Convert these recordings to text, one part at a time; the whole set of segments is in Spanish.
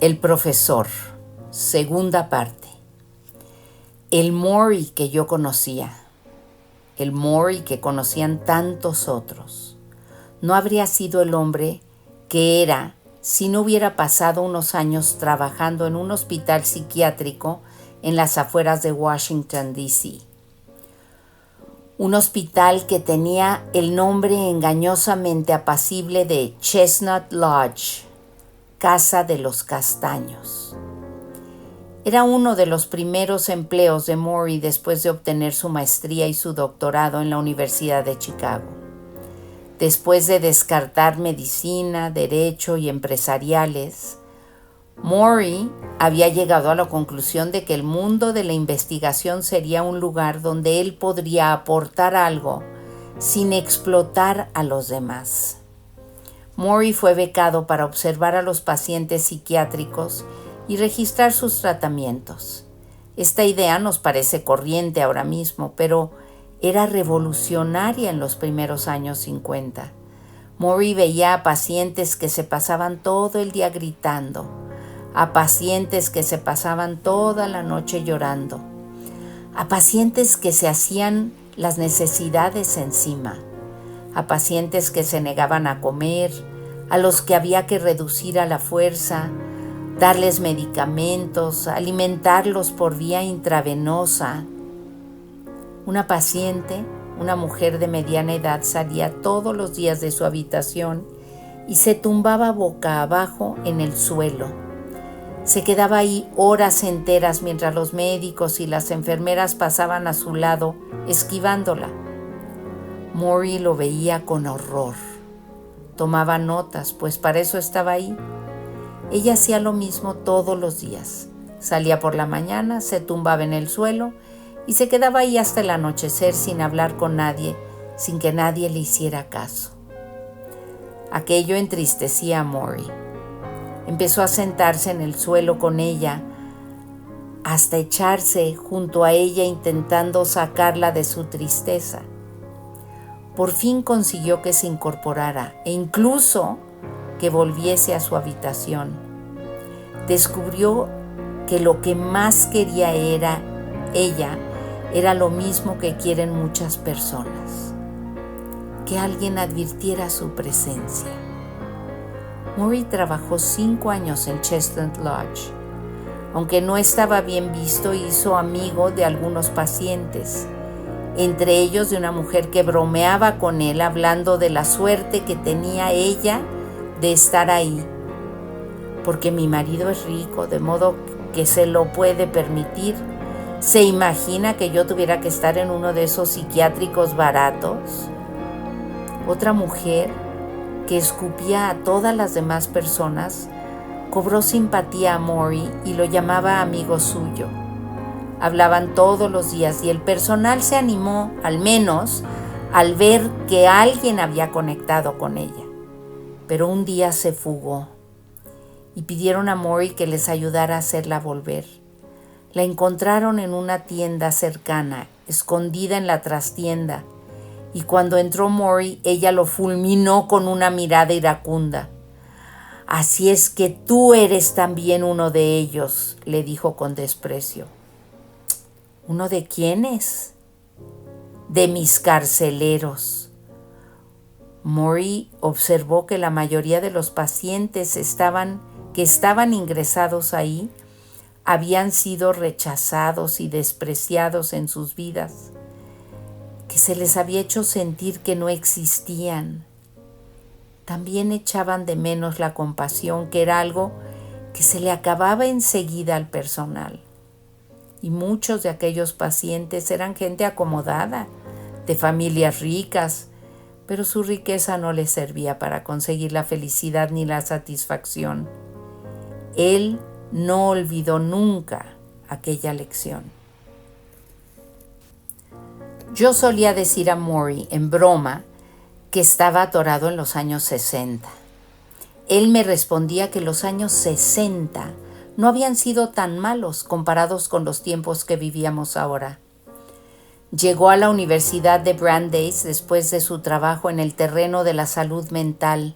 El profesor, segunda parte. El Maury que yo conocía, el Maury que conocían tantos otros, no habría sido el hombre que era si no hubiera pasado unos años trabajando en un hospital psiquiátrico en las afueras de Washington, D.C. Un hospital que tenía el nombre engañosamente apacible de Chestnut Lodge, Casa de los Castaños. Era uno de los primeros empleos de Maury después de obtener su maestría y su doctorado en la Universidad de Chicago. Después de descartar medicina, derecho y empresariales, Maury había llegado a la conclusión de que el mundo de la investigación sería un lugar donde él podría aportar algo sin explotar a los demás. Maury fue becado para observar a los pacientes psiquiátricos y registrar sus tratamientos. Esta idea nos parece corriente ahora mismo, pero era revolucionaria en los primeros años 50. Maury veía a pacientes que se pasaban todo el día gritando, a pacientes que se pasaban toda la noche llorando, a pacientes que se hacían las necesidades encima, a pacientes que se negaban a comer, a los que había que reducir a la fuerza, darles medicamentos, alimentarlos por vía intravenosa. Una paciente, una mujer de mediana edad, salía todos los días de su habitación y se tumbaba boca abajo en el suelo. Se quedaba ahí horas enteras mientras los médicos y las enfermeras pasaban a su lado, esquivándola. Maury lo veía con horror. Tomaba notas, pues para eso estaba ahí. Ella hacía lo mismo todos los días. Salía por la mañana, se tumbaba en el suelo y se quedaba ahí hasta el anochecer sin hablar con nadie, sin que nadie le hiciera caso. Aquello entristecía a Maury. Empezó a sentarse en el suelo con ella, hasta echarse junto a ella intentando sacarla de su tristeza. Por fin consiguió que se incorporara e incluso que volviese a su habitación. Descubrió que lo que más quería ella era lo mismo que quieren muchas personas, que alguien advirtiera su presencia. Maury trabajó 5 años en Chestnut Lodge. Aunque no estaba bien visto, hizo amigo de algunos pacientes, entre ellos de una mujer que bromeaba con él hablando de la suerte que tenía ella de estar ahí. Porque mi marido es rico, de modo que se lo puede permitir. ¿Se imagina que yo tuviera que estar en uno de esos psiquiátricos baratos? Otra mujer, que escupía a todas las demás personas, cobró simpatía a Maury y lo llamaba amigo suyo. Hablaban todos los días y el personal se animó, al menos, al ver que alguien había conectado con ella. Pero un día se fugó y pidieron a Maury que les ayudara a hacerla volver. La encontraron en una tienda cercana, escondida en la trastienda, y cuando entró Maury, ella lo fulminó con una mirada iracunda. «Así es que tú eres también uno de ellos», le dijo con desprecio. «¿Uno de quiénes?» «De mis carceleros». Maury observó que la mayoría de los pacientes que estaban ingresados ahí habían sido rechazados y despreciados en sus vidas, que se les había hecho sentir que no existían. También echaban de menos la compasión, que era algo que se le acababa enseguida al personal. Y muchos de aquellos pacientes eran gente acomodada, de familias ricas, pero su riqueza no les servía para conseguir la felicidad ni la satisfacción. Él no olvidó nunca aquella lección. Yo solía decir a Maury, en broma, que estaba atorado en los años 60. Él me respondía que los años 60 no habían sido tan malos comparados con los tiempos que vivíamos ahora. Llegó a la Universidad de Brandeis después de su trabajo en el terreno de la salud mental,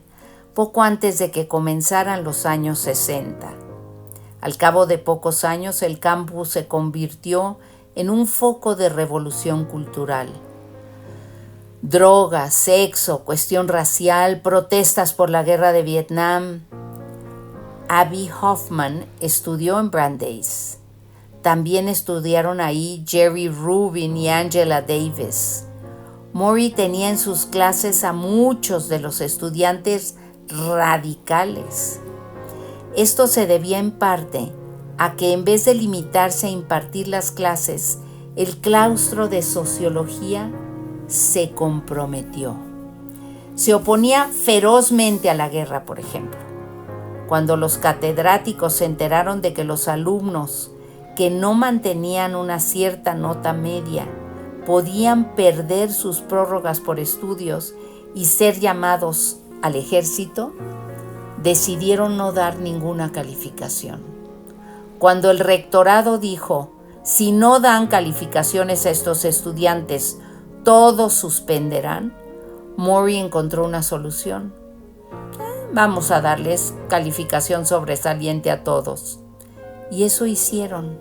poco antes de que comenzaran los años 60. Al cabo de pocos años, el campus se convirtió en un foco de revolución cultural. Drogas, sexo, cuestión racial, protestas por la guerra de Vietnam. Abbie Hoffman estudió en Brandeis. También estudiaron ahí Jerry Rubin y Angela Davis. Morrie tenía en sus clases a muchos de los estudiantes radicales. Esto se debía en parte a que en vez de limitarse a impartir las clases, el claustro de sociología se comprometió. Se oponía ferozmente a la guerra, por ejemplo. Cuando los catedráticos se enteraron de que los alumnos que no mantenían una cierta nota media podían perder sus prórrogas por estudios y ser llamados al ejército, decidieron no dar ninguna calificación. Cuando el rectorado dijo, si no dan calificaciones a estos estudiantes, todos suspenderán, Morrie encontró una solución. Vamos a darles calificación sobresaliente a todos. Y eso hicieron.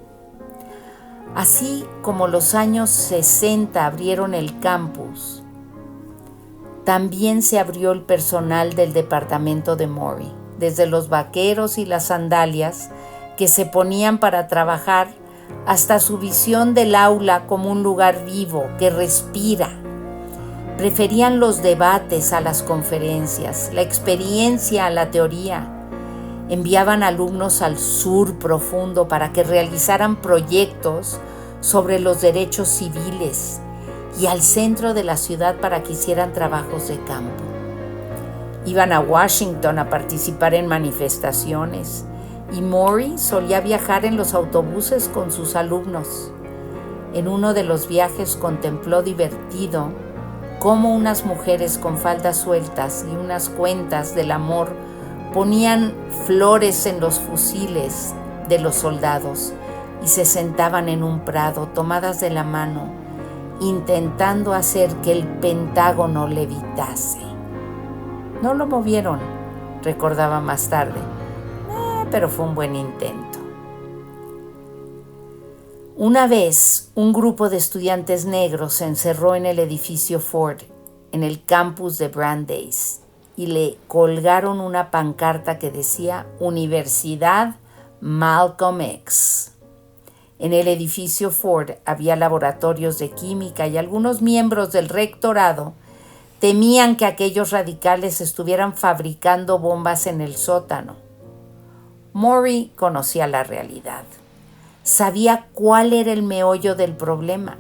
Así como los años 60 abrieron el campus, también se abrió el personal del departamento de Morrie, desde los vaqueros y las sandalias que se ponían para trabajar hasta su visión del aula como un lugar vivo que respira. Preferían los debates a las conferencias, la experiencia a la teoría. Enviaban alumnos al sur profundo para que realizaran proyectos sobre los derechos civiles y al centro de la ciudad para que hicieran trabajos de campo. Iban a Washington a participar en manifestaciones y Morrie solía viajar en los autobuses con sus alumnos. En uno de los viajes contempló divertido cómo unas mujeres con faldas sueltas y unas cuentas del amor ponían flores en los fusiles de los soldados y se sentaban en un prado tomadas de la mano, intentando hacer que el Pentágono levitase. No lo movieron, recordaba más tarde, pero fue un buen intento. Una vez, un grupo de estudiantes negros se encerró en el edificio Ford, en el campus de Brandeis, y le colgaron una pancarta que decía Universidad Malcolm X. En el edificio Ford había laboratorios de química y algunos miembros del rectorado temían que aquellos radicales estuvieran fabricando bombas en el sótano. Morrie conocía la realidad. Sabía cuál era el meollo del problema,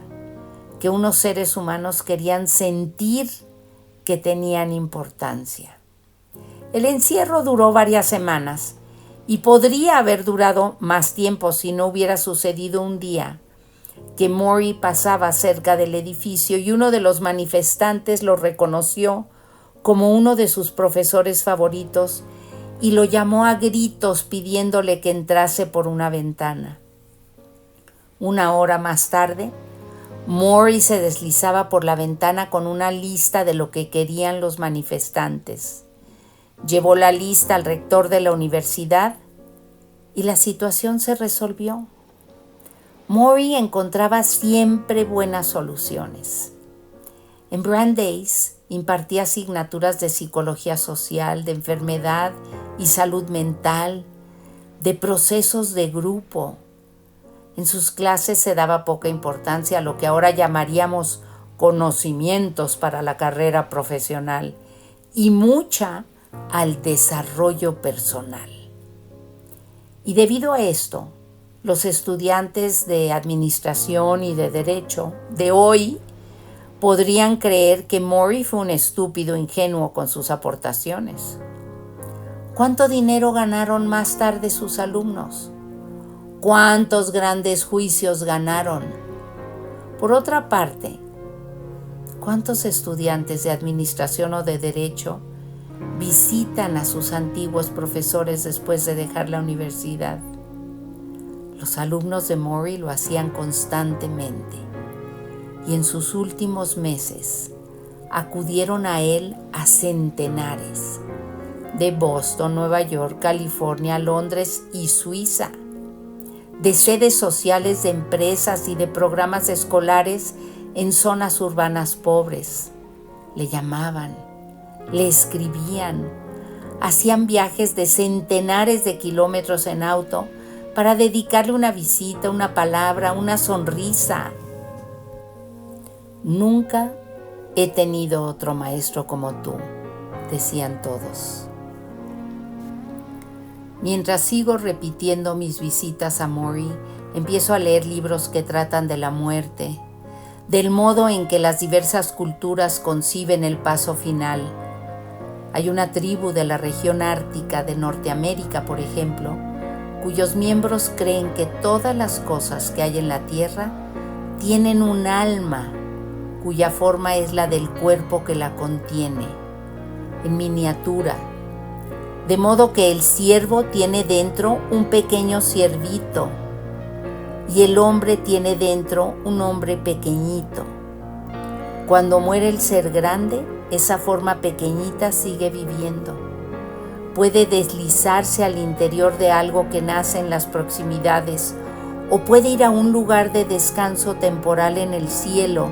que unos seres humanos querían sentir que tenían importancia. El encierro duró varias semanas y podría haber durado más tiempo si no hubiera sucedido un día que Morrie pasaba cerca del edificio y uno de los manifestantes lo reconoció como uno de sus profesores favoritos y lo llamó a gritos pidiéndole que entrase por una ventana. Una hora más tarde, Morrie se deslizaba por la ventana con una lista de lo que querían los manifestantes. Llevó la lista al rector de la universidad y la situación se resolvió. Morrie encontraba siempre buenas soluciones. En Brandeis impartía asignaturas de psicología social, de enfermedad y salud mental, de procesos de grupo. En sus clases se daba poca importancia a lo que ahora llamaríamos conocimientos para la carrera profesional y mucha al desarrollo personal. Y debido a esto, los estudiantes de administración y de derecho de hoy podrían creer que Morrie fue un estúpido ingenuo con sus aportaciones. ¿Cuánto dinero ganaron más tarde sus alumnos? ¿Cuántos grandes juicios ganaron? Por otra parte, ¿cuántos estudiantes de administración o de derecho visitan a sus antiguos profesores después de dejar la universidad? Los alumnos de Morrie lo hacían constantemente y en sus últimos meses acudieron a él a centenares de Boston, Nueva York, California, Londres y Suiza. de sedes sociales de empresas y de programas escolares en zonas urbanas pobres. Le llamaban, le escribían, hacían viajes de centenares de kilómetros en auto para dedicarle una visita, una palabra, una sonrisa. Nunca he tenido otro maestro como tú, decían todos. Mientras sigo repitiendo mis visitas a Morrie, empiezo a leer libros que tratan de la muerte, del modo en que las diversas culturas conciben el paso final. Hay una tribu de la región ártica de Norteamérica, por ejemplo, cuyos miembros creen que todas las cosas que hay en la tierra tienen un alma, cuya forma es la del cuerpo que la contiene, en miniatura, de modo que el ciervo tiene dentro un pequeño ciervito y el hombre tiene dentro un hombre pequeñito. Cuando muere el ser grande, esa forma pequeñita sigue viviendo. Puede deslizarse al interior de algo que nace en las proximidades o puede ir a un lugar de descanso temporal en el cielo,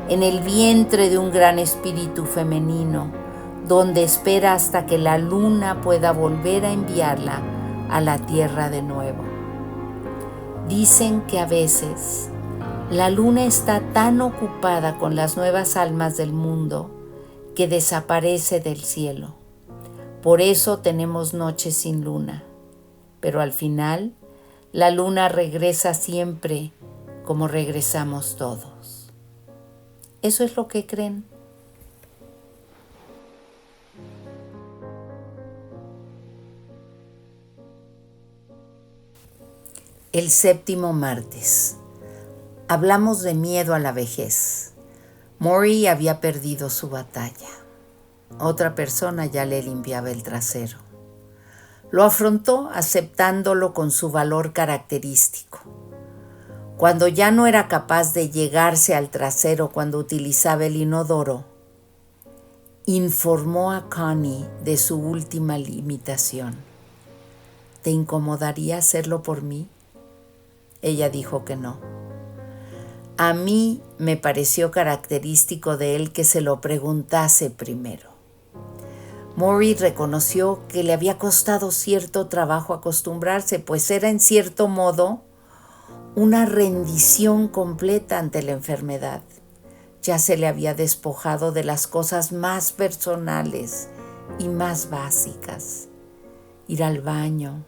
en el vientre de un gran espíritu femenino, donde espera hasta que la luna pueda volver a enviarla a la tierra de nuevo. Dicen que a veces la luna está tan ocupada con las nuevas almas del mundo que desaparece del cielo. Por eso tenemos noches sin luna, pero al final la luna regresa siempre como regresamos todos. Eso es lo que creen. El séptimo martes. Hablamos de miedo a la vejez. Morrie había perdido su batalla. Otra persona ya le limpiaba el trasero. Lo afrontó aceptándolo con su valor característico. Cuando ya no era capaz de llegarse al trasero cuando utilizaba el inodoro, informó a Connie de su última limitación. ¿Te incomodaría hacerlo por mí? Ella dijo que no. A mí me pareció característico de él que se lo preguntase primero. Morrie reconoció que le había costado cierto trabajo acostumbrarse, pues era en cierto modo una rendición completa ante la enfermedad. Ya se le había despojado de las cosas más personales y más básicas. Ir al baño,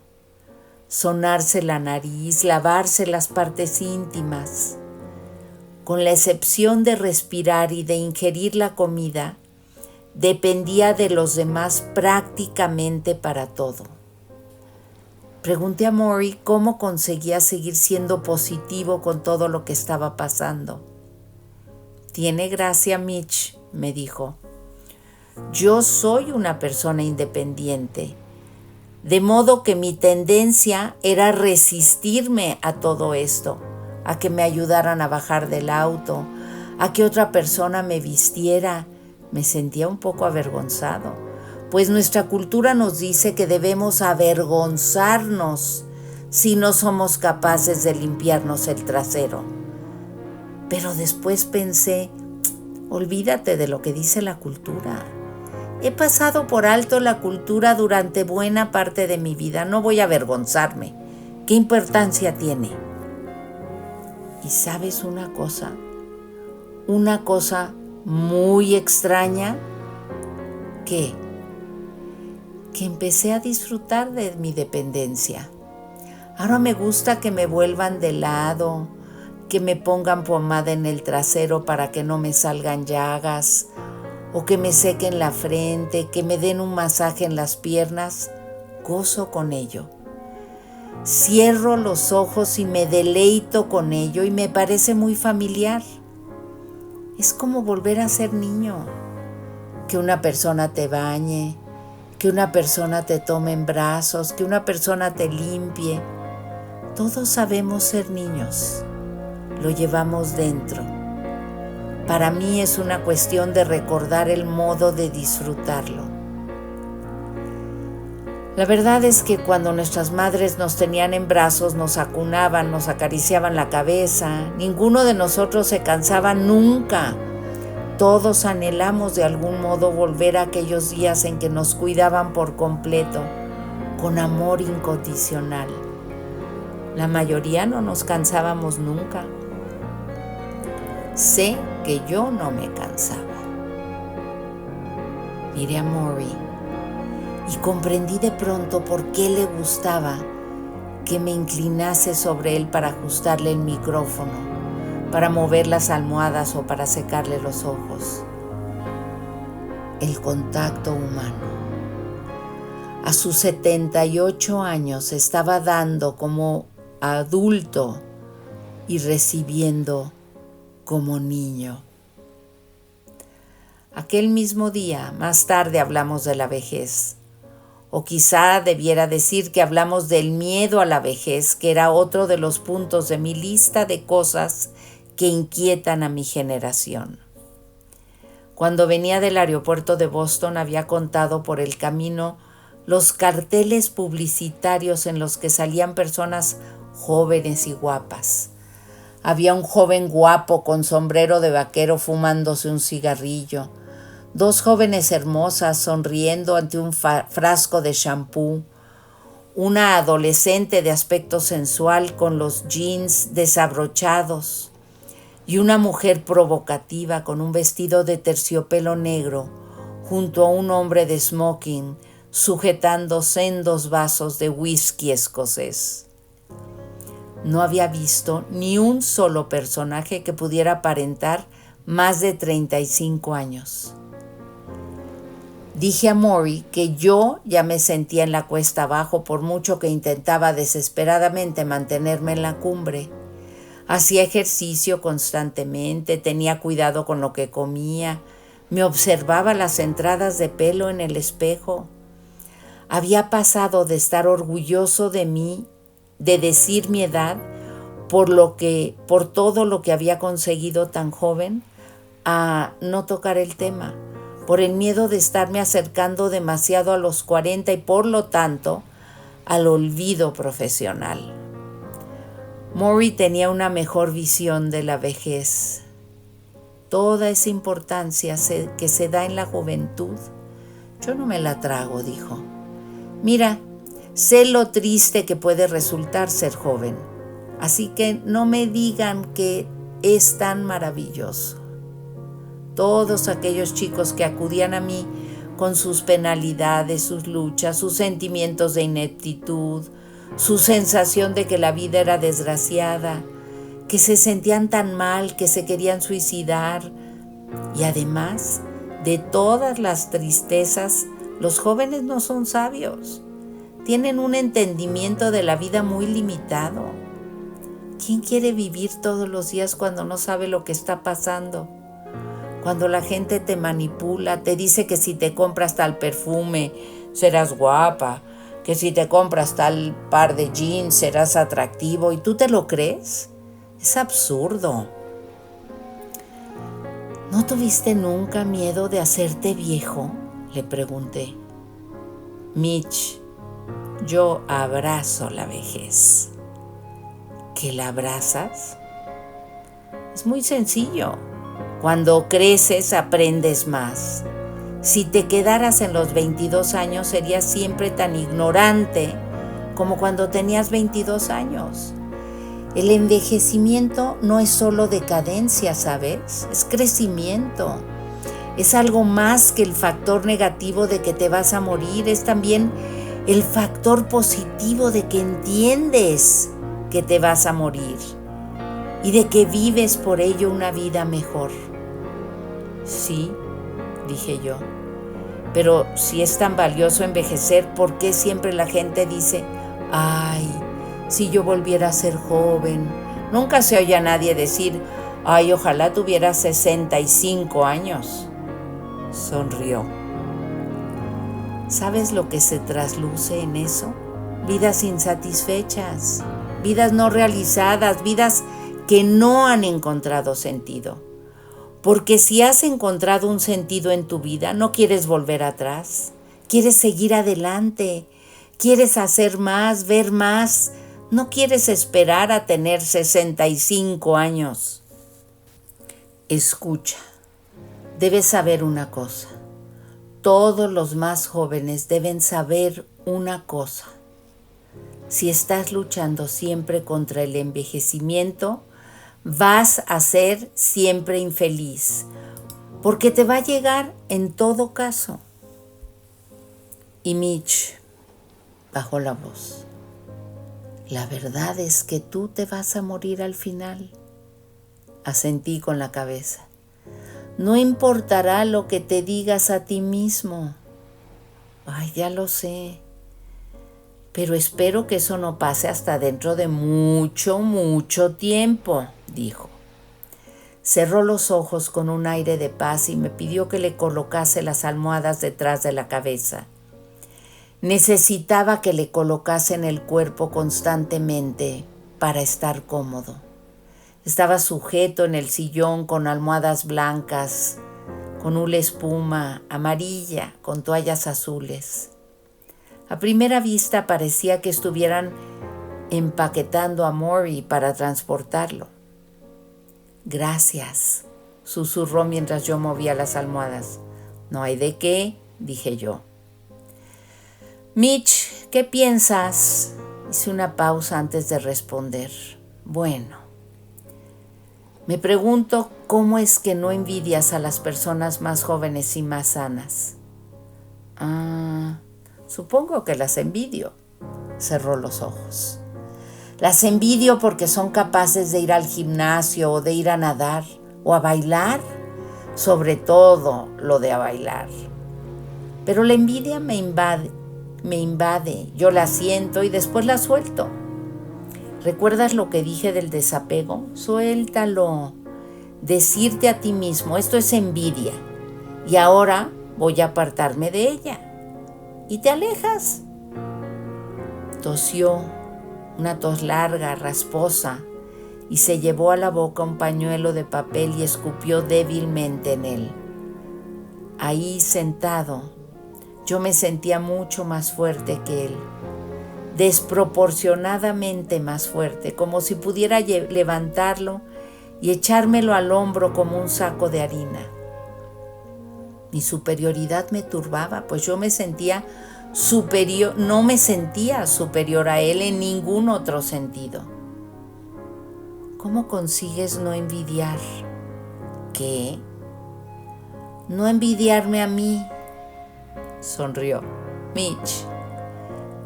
sonarse la nariz, lavarse las partes íntimas. Con la excepción de respirar y de ingerir la comida, dependía de los demás prácticamente para todo. Pregunté a Morrie cómo conseguía seguir siendo positivo con todo lo que estaba pasando. «Tiene gracia, Mitch», me dijo. «Yo soy una persona independiente, de modo que mi tendencia era resistirme a todo esto, a que me ayudaran a bajar del auto, a que otra persona me vistiera». Me sentía un poco avergonzado, pues nuestra cultura nos dice que debemos avergonzarnos si no somos capaces de limpiarnos el trasero. Pero después pensé, olvídate de lo que dice la cultura. He pasado por alto la cultura durante buena parte de mi vida, no voy a avergonzarme. ¿Qué importancia tiene? ¿Y sabes una cosa? Una cosa muy extraña, que empecé a disfrutar de mi dependencia. Ahora me gusta que me vuelvan de lado, que me pongan pomada en el trasero para que no me salgan llagas, o que me sequen la frente, que me den un masaje en las piernas. Gozo con ello. Cierro los ojos y me deleito con ello y me parece muy familiar. Es como volver a ser niño, que una persona te bañe, que una persona te tome en brazos, que una persona te limpie. Todos sabemos ser niños, lo llevamos dentro. Para mí es una cuestión de recordar el modo de disfrutarlo. La verdad es que cuando nuestras madres nos tenían en brazos, nos acunaban, nos acariciaban la cabeza, ninguno de nosotros se cansaba nunca. Todos anhelamos de algún modo volver a aquellos días en que nos cuidaban por completo, con amor incondicional. La mayoría no nos cansábamos nunca. Sé que yo no me cansaba. Miré a Maury y comprendí de pronto por qué le gustaba que me inclinase sobre él para ajustarle el micrófono, para mover las almohadas o para secarle los ojos. El contacto humano. A sus 78 años estaba dando como adulto y recibiendo como niño. Aquel mismo día, más tarde, hablamos de la vejez. O quizá debiera decir que hablamos del miedo a la vejez, que era otro de los puntos de mi lista de cosas que inquietan a mi generación. Cuando venía del aeropuerto de Boston había contado por el camino los carteles publicitarios en los que salían personas jóvenes y guapas. Había un joven guapo con sombrero de vaquero fumándose un cigarrillo, dos jóvenes hermosas sonriendo ante un frasco de shampoo, una adolescente de aspecto sensual con los jeans desabrochados y una mujer provocativa con un vestido de terciopelo negro junto a un hombre de smoking sujetando sendos vasos de whisky escocés. No había visto ni un solo personaje que pudiera aparentar más de 35 años. Dije a Maury que yo ya me sentía en la cuesta abajo por mucho que intentaba desesperadamente mantenerme en la cumbre. Hacía ejercicio constantemente, tenía cuidado con lo que comía, me observaba las entradas de pelo en el espejo. Había pasado de estar orgulloso de mí, de decir mi edad, por todo lo que había conseguido tan joven, a no tocar el tema, por el miedo de estarme acercando demasiado a los 40 y por lo tanto al olvido profesional. Maury tenía una mejor visión de la vejez. Toda esa importancia que se da en la juventud, yo no me la trago, dijo. Mira, sé lo triste que puede resultar ser joven, así que no me digan que es tan maravilloso. Todos aquellos chicos que acudían a mí con sus penalidades, sus luchas, sus sentimientos de ineptitud, su sensación de que la vida era desgraciada, que se sentían tan mal, que se querían suicidar. Y además de todas las tristezas, los jóvenes no son sabios. Tienen un entendimiento de la vida muy limitado. ¿Quién quiere vivir todos los días cuando no sabe lo que está pasando? Cuando la gente te manipula, te dice que si te compras tal perfume serás guapa, que si te compras tal par de jeans serás atractivo, ¿y tú te lo crees? Es absurdo. ¿No tuviste nunca miedo de hacerte viejo?, le pregunté. Mitch, yo abrazo la vejez. ¿Que la abrazas? Es muy sencillo. Cuando creces aprendes más. Si te quedaras en los 22 años serías siempre tan ignorante como cuando tenías 22 años. El envejecimiento no es solo decadencia, ¿sabes? Es crecimiento. Es algo más que el factor negativo de que te vas a morir. Es también el factor positivo de que entiendes que te vas a morir y de que vives por ello una vida mejor. Sí, dije yo, pero si es tan valioso envejecer, ¿por qué siempre la gente dice, ay, si yo volviera a ser joven? Nunca se oye a nadie decir, ay, ojalá tuviera 65 años. Sonrió. ¿Sabes lo que se trasluce en eso? Vidas insatisfechas, vidas no realizadas, vidas que no han encontrado sentido. Porque si has encontrado un sentido en tu vida, no quieres volver atrás, quieres seguir adelante, Quieres hacer más, ver más. No quieres esperar a tener 65 años. Escucha, debes saber una cosa. Todos los más jóvenes deben saber una cosa. Si estás luchando siempre contra el envejecimiento, vas a ser siempre infeliz, porque te va a llegar en todo caso. Y Mitch bajó la voz. La verdad es que tú te vas a morir al final. Asentí con la cabeza. No importará lo que te digas a ti mismo. Ay, ya lo sé. Pero espero que eso no pase hasta dentro de mucho, mucho tiempo, dijo. Cerró los ojos con un aire de paz y me pidió que le colocase las almohadas detrás de la cabeza. Necesitaba que le colocase en el cuerpo constantemente para estar cómodo. Estaba sujeto en el sillón con almohadas blancas, con hula espuma amarilla, con toallas azules. A primera vista parecía que estuvieran empaquetando a Maury para transportarlo. Gracias, susurró mientras yo movía las almohadas. No hay de qué, dije yo. Mitch, ¿qué piensas? Hice una pausa antes de responder. Bueno, me pregunto cómo es que no envidias a las personas más jóvenes y más sanas. Supongo que las envidio. Cerró los ojos. Las envidio porque son capaces de ir al gimnasio o de ir a nadar o a bailar. Sobre todo lo de a bailar. Pero la envidia me invade. Yo la siento y después la suelto. ¿Recuerdas lo que dije del desapego? Suéltalo. Decirte a ti mismo, esto es envidia. Y ahora voy a apartarme de ella. Y te alejas. Tosió, una tos larga, rasposa, y se llevó a la boca un pañuelo de papel y escupió débilmente en él. Ahí sentado, yo me sentía mucho más fuerte que él, desproporcionadamente más fuerte, como si pudiera levantarlo y echármelo al hombro como un saco de harina. Mi superioridad me turbaba, pues yo me sentía superior, no me sentía superior a él en ningún otro sentido. ¿Cómo consigues no envidiar? ¿Qué? No envidiarme a mí. Sonrió. Mitch,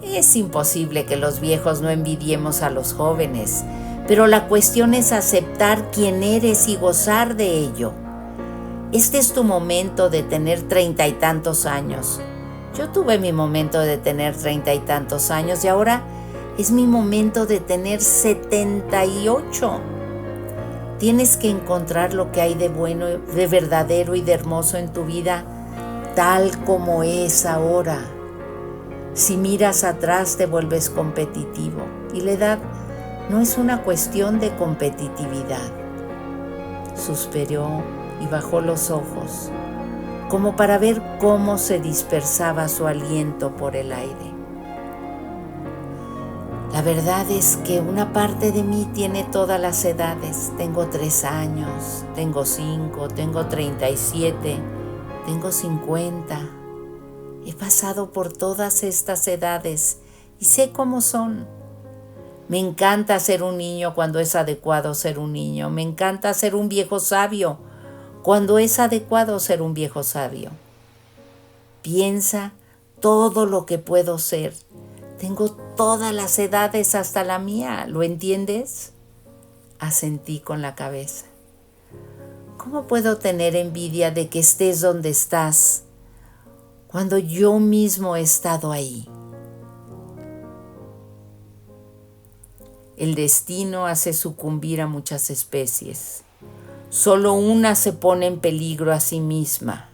es imposible que los viejos no envidiemos a los jóvenes, pero la cuestión es aceptar quién eres y gozar de ello. Este es tu momento de tener 30 y tantos años. Yo tuve mi momento de tener 30 y tantos años y ahora es mi momento de tener 78. Tienes que encontrar lo que hay de bueno, de verdadero y de hermoso en tu vida, tal como es ahora. Si miras atrás te vuelves competitivo y la edad no es una cuestión de competitividad. Suspiró y bajó los ojos, como para ver cómo se dispersaba su aliento por el aire. La verdad es que una parte de mí tiene todas las edades. Tengo 3 años, tengo 5, tengo 37, tengo 50. He pasado por todas estas edades y sé cómo son. Me encanta ser un niño cuando es adecuado ser un niño. Me encanta ser un viejo sabio cuando es adecuado ser un viejo sabio. Piensa todo lo que puedo ser. Tengo todas las edades hasta la mía, ¿lo entiendes? Asentí con la cabeza. ¿Cómo puedo tener envidia de que estés donde estás cuando yo mismo he estado ahí? El destino hace sucumbir a muchas especies. Solo una se pone en peligro a sí misma.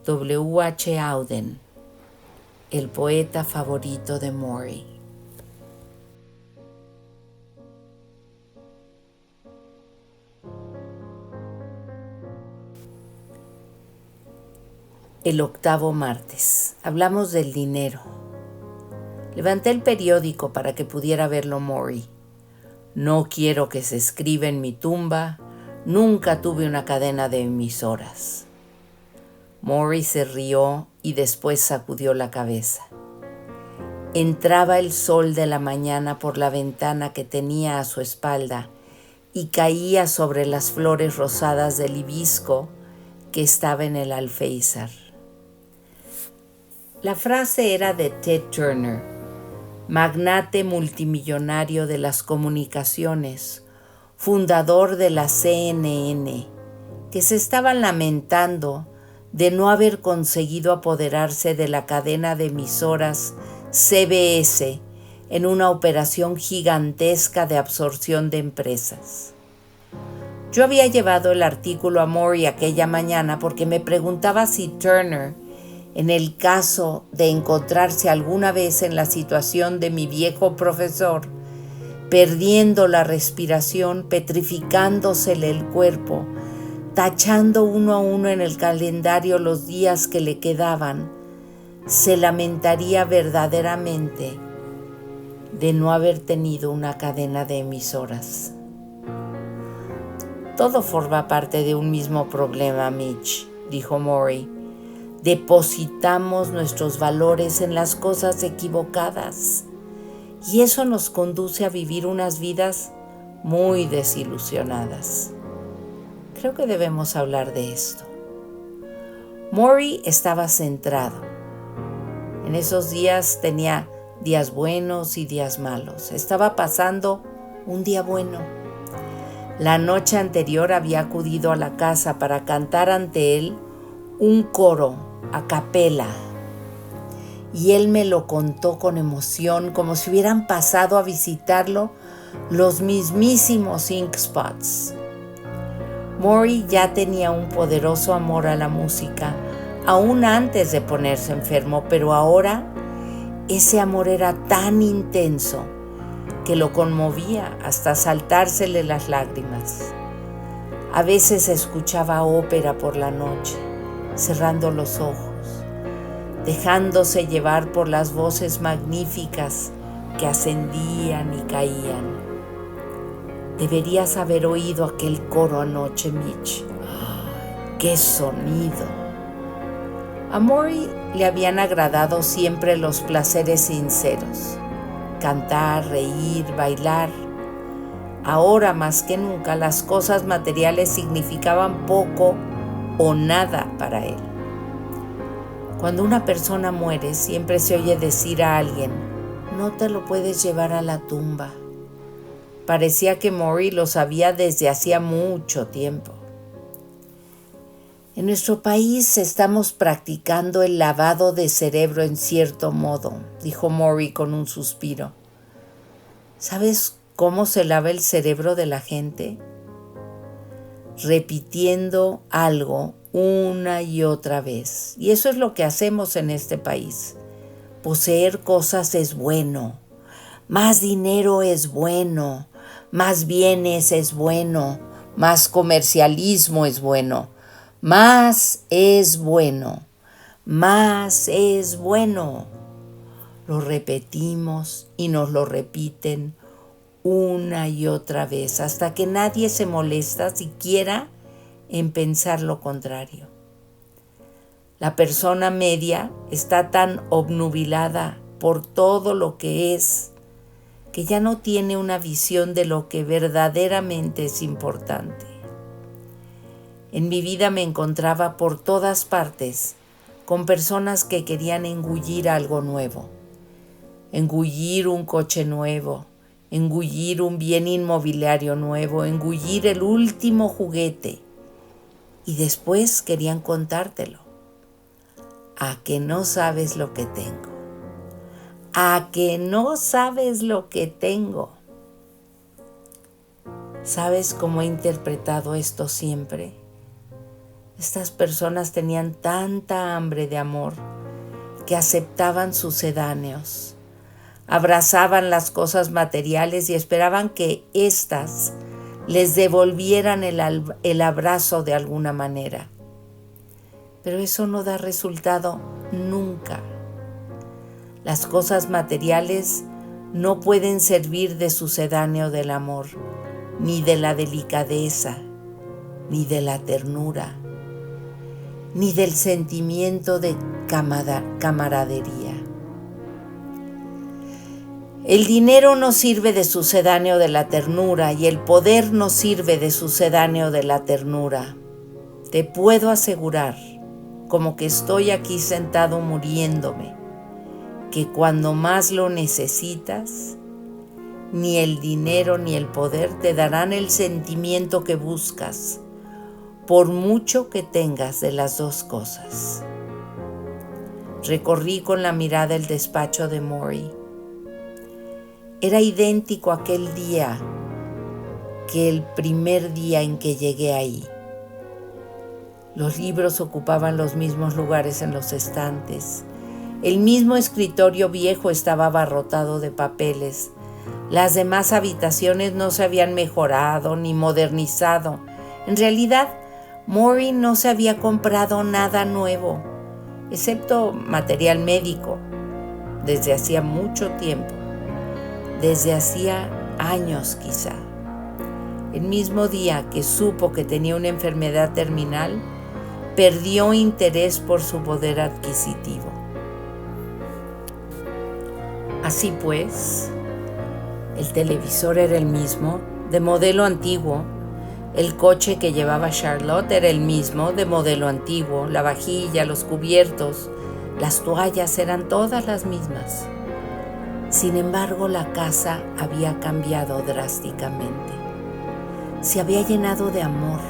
W.H. Auden, el poeta favorito de Maury. El octavo martes. Hablamos del dinero. Levanté el periódico para que pudiera verlo Maury. No quiero que se escriba en mi tumba. Nunca tuve una cadena de emisoras. Maury se rió y después sacudió la cabeza. Entraba el sol de la mañana por la ventana que tenía a su espalda y caía sobre las flores rosadas del hibisco que estaba en el alféizar. La frase era de Ted Turner, magnate multimillonario de las comunicaciones, fundador de la CNN, que se estaba lamentando de no haber conseguido apoderarse de la cadena de emisoras CBS en una operación gigantesca de absorción de empresas. Yo había llevado el artículo a Maury aquella mañana porque me preguntaba si Turner, en el caso de encontrarse alguna vez en la situación de mi viejo profesor, perdiendo la respiración, petrificándosele el cuerpo, tachando uno a uno en el calendario los días que le quedaban, se lamentaría verdaderamente de no haber tenido una cadena de emisoras. Todo forma parte de un mismo problema, Mitch, dijo Maury. Depositamos nuestros valores en las cosas equivocadas y eso nos conduce a vivir unas vidas muy desilusionadas. Creo que debemos hablar de esto. Maury estaba centrado. En esos días tenía días buenos y días malos. Estaba pasando un día bueno. La noche anterior había acudido a la casa para cantar ante él un coro a capela. Y él me lo contó con emoción, como si hubieran pasado a visitarlo los mismísimos Ink Spots. Maury ya tenía un poderoso amor a la música, aún antes de ponerse enfermo, pero ahora ese amor era tan intenso que lo conmovía hasta saltársele las lágrimas. A veces escuchaba ópera por la noche, cerrando los ojos, dejándose llevar por las voces magníficas que ascendían y caían. Deberías haber oído aquel coro anoche, Mitch. ¡Qué sonido! A Maury le habían agradado siempre los placeres sinceros. Cantar, reír, bailar. Ahora más que nunca las cosas materiales significaban poco o nada para él. Cuando una persona muere, siempre se oye decir a alguien, no te lo puedes llevar a la tumba. Parecía que Maury lo sabía desde hacía mucho tiempo. En nuestro país estamos practicando el lavado de cerebro en cierto modo, dijo Maury con un suspiro. ¿Sabes cómo se lava el cerebro de la gente? Repitiendo algo una y otra vez. Y eso es lo que hacemos en este país. Poseer cosas es bueno. Más dinero es bueno. Más bienes es bueno. Más comercialismo es bueno. Más es bueno. Más es bueno. Lo repetimos y nos lo repiten una y otra vez hasta que nadie se molesta siquiera en pensar lo contrario. La persona media está tan obnubilada por todo lo que es que ya no tiene una visión de lo que verdaderamente es importante. En mi vida me encontraba por todas partes con personas que querían engullir algo nuevo, engullir un coche nuevo, engullir un bien inmobiliario nuevo, engullir el último juguete y después querían contártelo. ¿A que no sabes lo que tengo? ¿A que no sabes lo que tengo? ¿Sabes cómo he interpretado esto siempre? Estas personas tenían tanta hambre de amor que aceptaban sucedáneos, abrazaban las cosas materiales y esperaban que éstas les devolvieran el abrazo de alguna manera. Pero eso no da resultado nunca. Las cosas materiales no pueden servir de sucedáneo del amor, ni de la delicadeza, ni de la ternura, ni del sentimiento de camaradería. El dinero no sirve de sucedáneo de la ternura y el poder no sirve de sucedáneo de la ternura. Te puedo asegurar, como que estoy aquí sentado muriéndome, que cuando más lo necesitas, ni el dinero ni el poder te darán el sentimiento que buscas, por mucho que tengas de las dos cosas. Recorrí con la mirada el despacho de Maury. Era idéntico a aquel día que el primer día en que llegué ahí. Los libros ocupaban los mismos lugares en los estantes. El mismo escritorio viejo estaba abarrotado de papeles. Las demás habitaciones no se habían mejorado ni modernizado. En realidad, Maury no se había comprado nada nuevo, excepto material médico, desde hacía mucho tiempo, desde hacía años quizá. El mismo día que supo que tenía una enfermedad terminal, perdió interés por su poder adquisitivo. Así pues, el televisor era el mismo, de modelo antiguo. El coche que llevaba Charlotte era el mismo, de modelo antiguo. La vajilla, los cubiertos, las toallas eran todas las mismas. Sin embargo, la casa había cambiado drásticamente. Se había llenado de amor,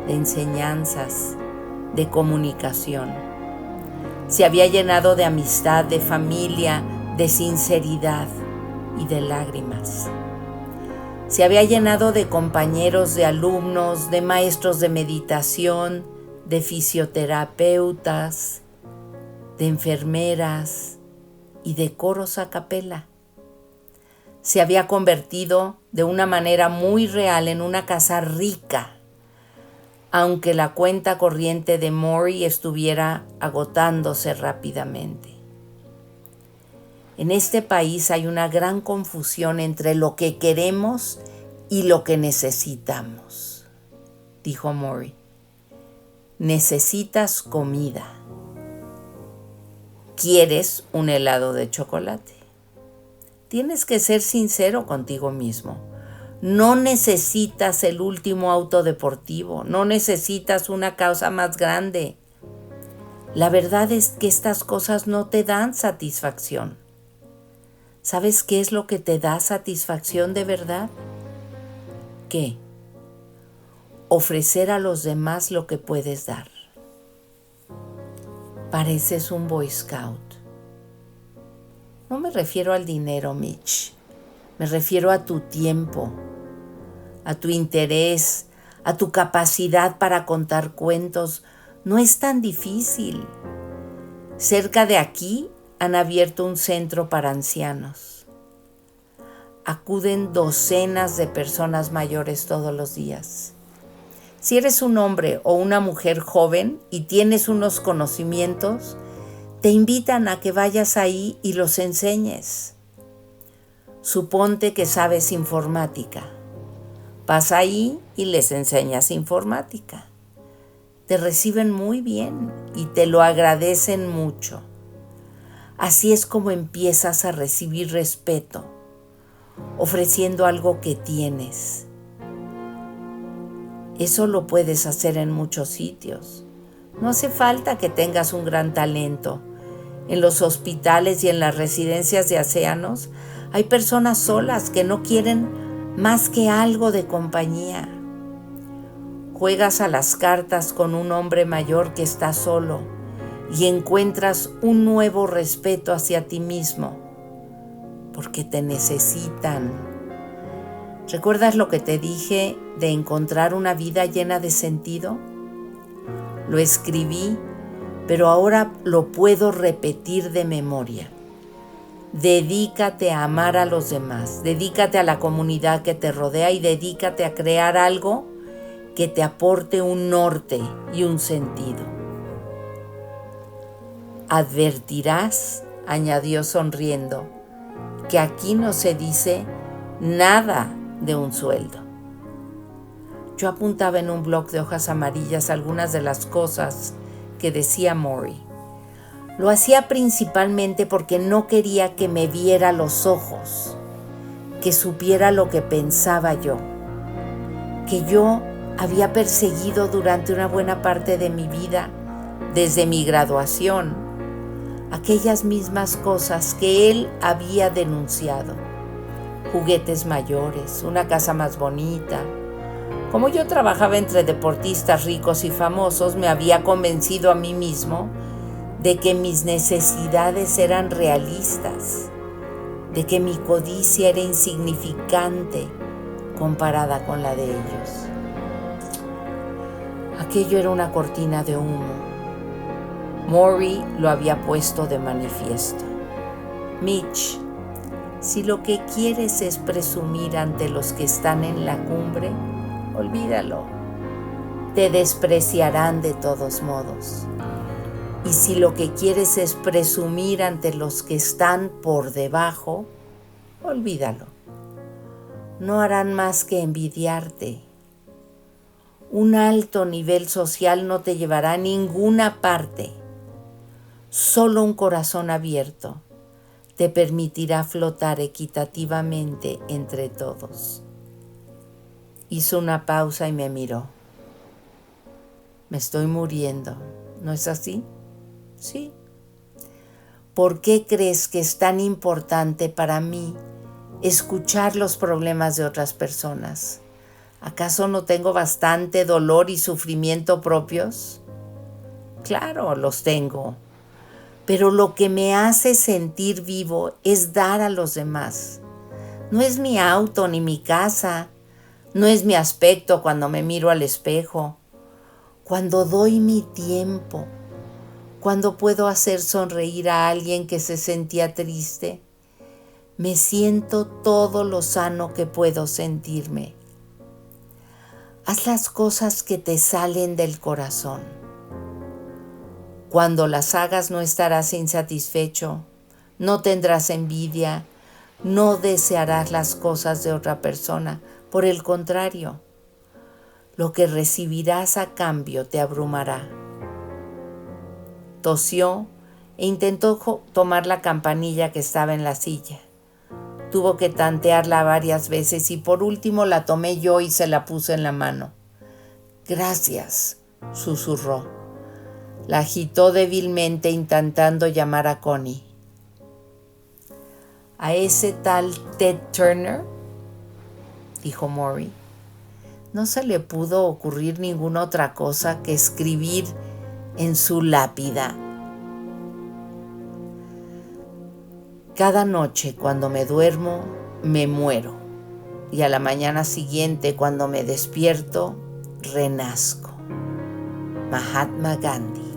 de enseñanzas, de comunicación. Se había llenado de amistad, de familia, de sinceridad y de lágrimas. Se había llenado de compañeros, de alumnos, de maestros de meditación, de fisioterapeutas, de enfermeras y de coros a capela. Se había convertido de una manera muy real en una casa rica, aunque la cuenta corriente de Maury estuviera agotándose rápidamente. En este país hay una gran confusión entre lo que queremos y lo que necesitamos, dijo Maury. Necesitas comida. ¿Quieres un helado de chocolate? Tienes que ser sincero contigo mismo. No necesitas el último auto deportivo, no necesitas una casa más grande. La verdad es que estas cosas no te dan satisfacción. ¿Sabes qué es lo que te da satisfacción de verdad? ¿Qué? Ofrecer a los demás lo que puedes dar. Pareces un Boy Scout. No me refiero al dinero, Mitch. Me refiero a tu tiempo, a tu interés, a tu capacidad para contar cuentos. No es tan difícil. Cerca de aquí han abierto un centro para ancianos. Acuden docenas de personas mayores todos los días. Si eres un hombre o una mujer joven y tienes unos conocimientos, te invitan a que vayas ahí y los enseñes. Suponte que sabes informática. Vas ahí y les enseñas informática. Te reciben muy bien y te lo agradecen mucho. Así es como empiezas a recibir respeto, ofreciendo algo que tienes. Eso lo puedes hacer en muchos sitios. No hace falta que tengas un gran talento. En los hospitales y en las residencias de ancianos hay personas solas que no quieren más que algo de compañía. Juegas a las cartas con un hombre mayor que está solo y encuentras un nuevo respeto hacia ti mismo, porque te necesitan. ¿Recuerdas lo que te dije de encontrar una vida llena de sentido? Lo escribí, pero ahora lo puedo repetir de memoria. Dedícate a amar a los demás, dedícate a la comunidad que te rodea y dedícate a crear algo que te aporte un norte y un sentido. Advertirás añadió sonriendo, que aquí no se dice nada de un sueldo. Yo apuntaba en un bloc de hojas amarillas algunas de las cosas que decía Morrie. Lo hacía principalmente porque no quería que me viera los ojos, que supiera lo que pensaba yo, que yo había perseguido durante una buena parte de mi vida, desde mi graduación, aquellas mismas cosas que él había denunciado. Juguetes mayores, una casa más bonita. Como yo trabajaba entre deportistas ricos y famosos, me había convencido a mí mismo de que mis necesidades eran realistas, de que mi codicia era insignificante comparada con la de ellos. Aquello era una cortina de humo. Morrie lo había puesto de manifiesto. Mitch, si lo que quieres es presumir ante los que están en la cumbre, olvídalo. Te despreciarán de todos modos. Y si lo que quieres es presumir ante los que están por debajo, olvídalo. No harán más que envidiarte. Un alto nivel social no te llevará a ninguna parte. Solo un corazón abierto te permitirá flotar equitativamente entre todos. Hizo una pausa y me miró. Me estoy muriendo, ¿no es así? Sí. ¿Por qué crees que es tan importante para mí escuchar los problemas de otras personas? ¿Acaso no tengo bastante dolor y sufrimiento propios? Claro, los tengo. Pero lo que me hace sentir vivo es dar a los demás. No es mi auto ni mi casa. No es mi aspecto cuando me miro al espejo. Cuando doy mi tiempo. Cuando puedo hacer sonreír a alguien que se sentía triste. Me siento todo lo sano que puedo sentirme. Haz las cosas que te salen del corazón. Cuando las hagas no estarás insatisfecho, no tendrás envidia, no desearás las cosas de otra persona. Por el contrario, lo que recibirás a cambio te abrumará. Tosió e intentó tomar la campanilla que estaba en la silla. Tuvo que tantearla varias veces y por último la tomé yo y se la puse en la mano. Gracias, susurró. La agitó débilmente intentando llamar a Connie. ¿A ese tal Ted Turner?, dijo Morrie. No se le pudo ocurrir ninguna otra cosa que escribir en su lápida. Cada noche cuando me duermo, me muero. Y a la mañana siguiente, cuando me despierto, renazco. Mahatma Gandhi.